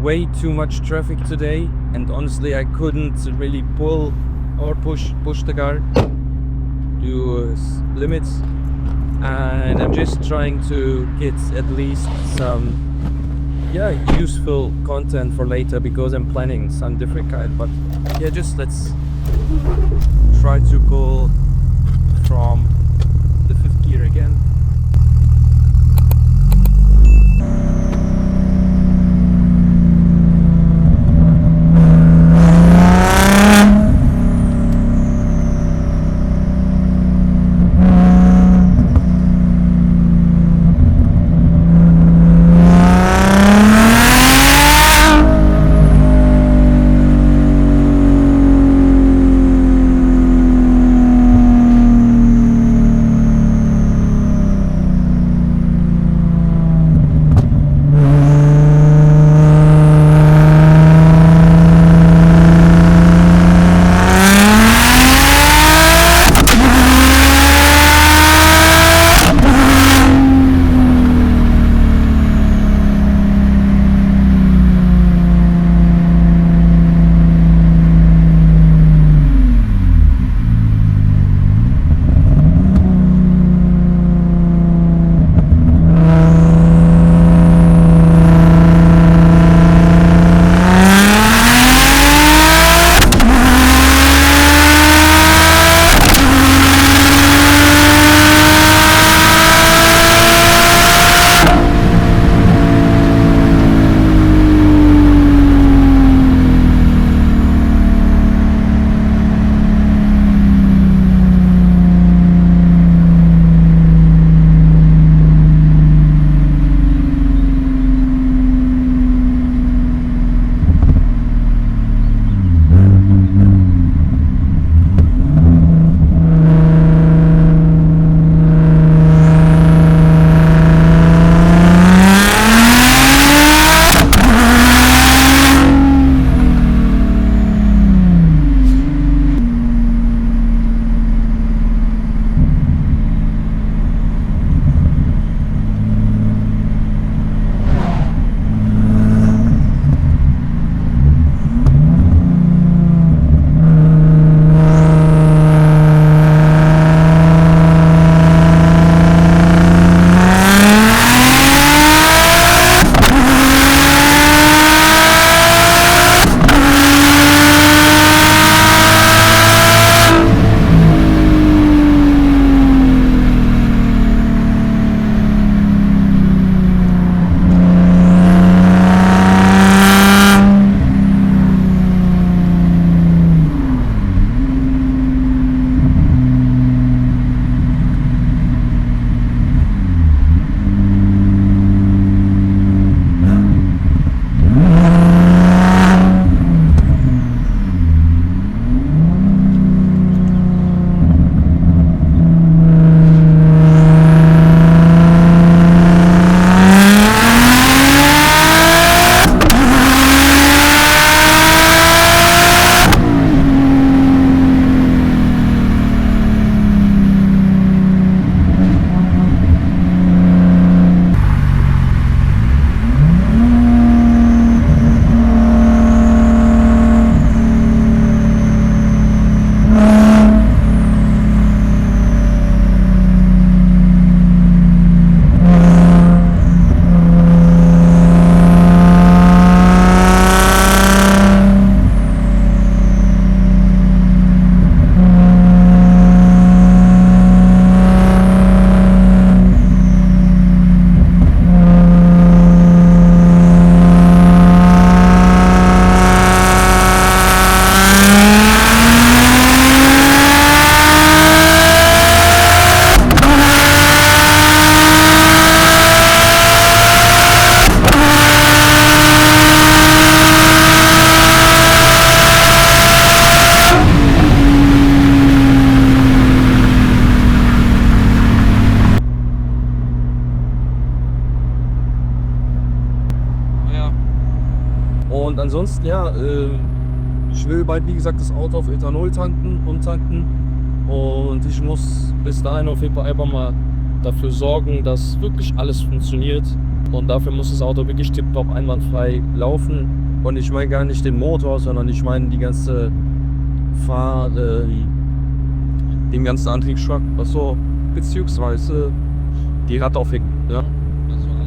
way too much traffic today, and honestly I couldn't really pull or push the car to limits, and I'm just trying to get at least some useful content for later, because I'm planning some different kind. But yeah, just let's try to go from the fifth gear again. Und ansonsten, ja, ich will bald, wie gesagt, das Auto auf Ethanol umtanken. Und ich muss bis dahin auf jeden Fall einfach mal dafür sorgen, dass wirklich alles funktioniert. Und dafür muss das Auto wirklich tipptopp einwandfrei laufen. Und ich meine gar nicht den Motor, sondern ich meine die ganze den ganzen Antriebsstrang, was so, beziehungsweise die Radaufhängung. Ja?